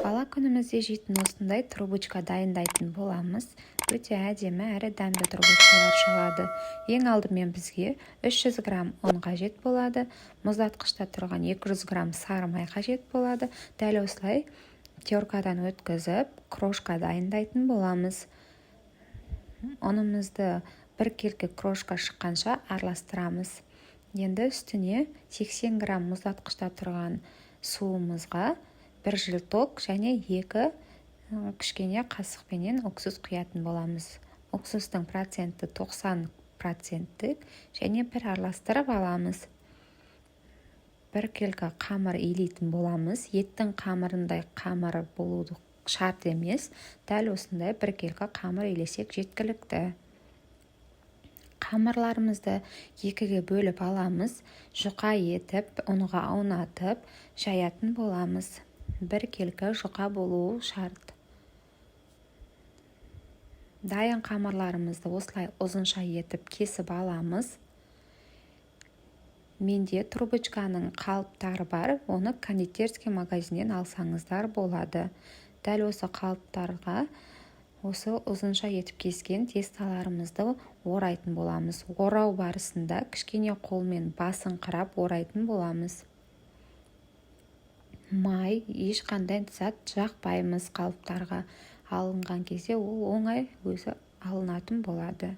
Бала күнімізде жейтін осындай трубочка дайындайтын боламыз. Өте әдемі әрі дәмді трубочкалар шығады. Ең алдымен бізге 300 грамм ұн қажет болады. Мұздатқышта тұрған 200 грамм сары май қажет болады. Дәл осылай теркадан өткізіп, крошка дайындайтын боламыз. Ұнымызды бір келкі крошка шыққанша араластырамыз. Енді үстіне 80 грамм мұздатқышта тұрған суымызға 1 желток және 2 кішкене қасықпенен уксус құятын боламыз. Уксустың проценті 90% және бір араластырып аламыз. 1 келкі қамыр илейтін боламыз. Еттің қамырындай қамыр болуды шарт емес. Дәл осындай 1 келкі қамыр илесек жеткілікті. Қамырларымызды 2-ге бөліп аламыз. Жұқа етіп, ұнға аунатып, жаятын боламыз. 1 келкі жұқа болуы шарт. Дайын қамырларымызды осылай ұзынша етіп кесіп аламыз. Менде трубочканың қалыптары бар, оны кондитерский магазиннен алсаңыздар болады. Дәл осы қалыптарға осы ұзынша етіп кескен тесталарымызды орайтын боламыз. Орау барысында кішкене қолмен басыңқырап орайтын боламыз. Май, ешқандай зат жақпаймыз қалыптарға. Алынған кезде ол оңай өзі алынатын болады.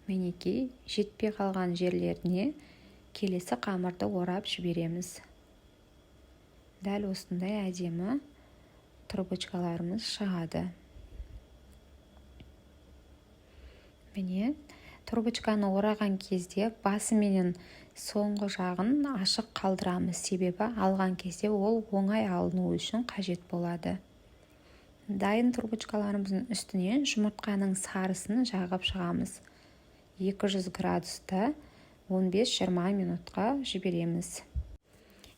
Мінекей, жетпей қалған жерлеріне келесі қамырды орап жібереміз. Дәл осындай әдемі трубочкаларымыз шығады. Міне, трубочканы ораған кезде басы менен соңғы жағын ашық қалдырамыз, себебі алған кезде ол оңай алыну үшін қажет болады. Дайын трубочкаларымыздың үстінен жұмыртқаның сарысын жағып шығамыз. 200 градуста 15-20 минутқа жібереміз.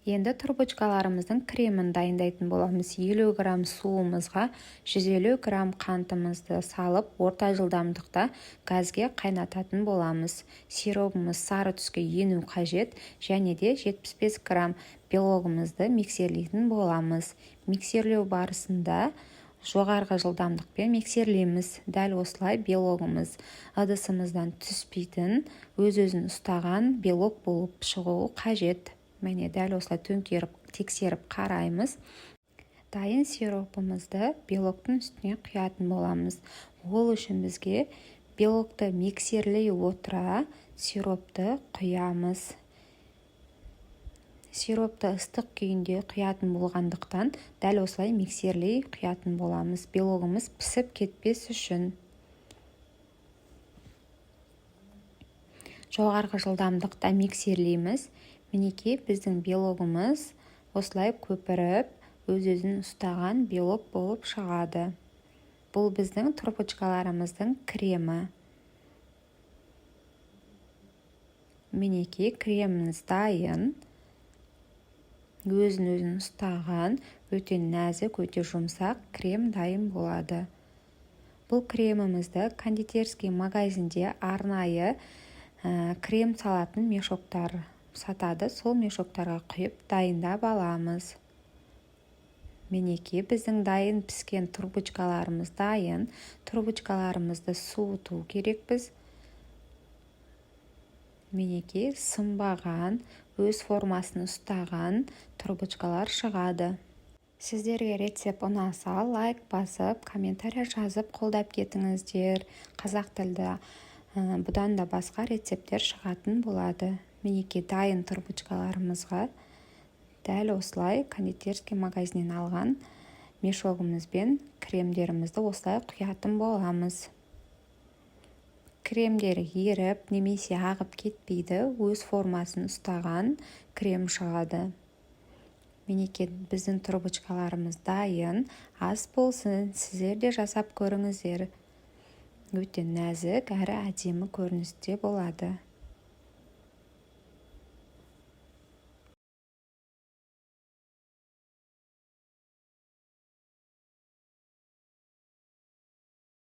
Енді трубочкаларымыздың кремін дайындайтын боламыз. 50 грамм суымызға 150 грамм қантымызды салып, орта жылдамдықта газге қайнататын боламыз. Сиропымыз сары түске ену қажет, және де 75 грамм белогымызды миксерлейтін боламыз. Миксерлеу барысында жоғарғы жылдамдықпен миксерлейміз. Дәл осылай белогымыз ыдысымыздан түспейтін, өз-өзін ұстаған белок болып шығуы қажет. Міне дәл осылай төңкеріп, тексеріп қараймыз. Дайын сиропымызды белоктың үстіне құятын боламыз. Ол үшін бізге белокты миксерлей отыра сиропты құямыз. Сиропты ыстық күйінде құятын болғандықтан дәл осылай миксерлей құятын боламыз. Белогымыз пісіп кетпес үшін. Жоғарғы жылдамдықта миксерлейміз. Мінекей, біздің белогымыз осылай көпіріп, өз-өзін ұстаған белок болып шығады. Бұл біздің трубочкаларымыздың кремі. Мінекей, креміміз дайын. Өзін-өзін ұстаған, өте нәзік, өте жұмсақ крем дайын болады. Бұл кремімізді кондитерский магазинде арнайы крем салатын мешоктар сатады. Сол мешоктарға құйып дайындап аламыз. Мінекей, біздің дайын піскен трубочкаларымыз дайын. Трубочкаларымызды суыту керекпіз. Мінекей, сынбаған, өз формасын ұстаған трубочкалар шығады. Сіздерге рецепт ұнаса, лайк басып, комментарий жазып қолдап кетіңіздер. Қазақ тілді бұдан да басқа рецепттер шығатын болады. Мінекей, дайын трубочкаларымызға дәл осылай кондитерский магазиннен алған мешогымызбен кремдерімізді осылай құятын боламыз. Кремдер еріп, немесе ағып кетпейді, өз формасын ұстаған крем шығады. Мінекей, біздің трубочкаларымыз дайын. Ас болсын, сіздер де жасап көріңіздер. Өте нәзік әрі әдемі көріністе болады.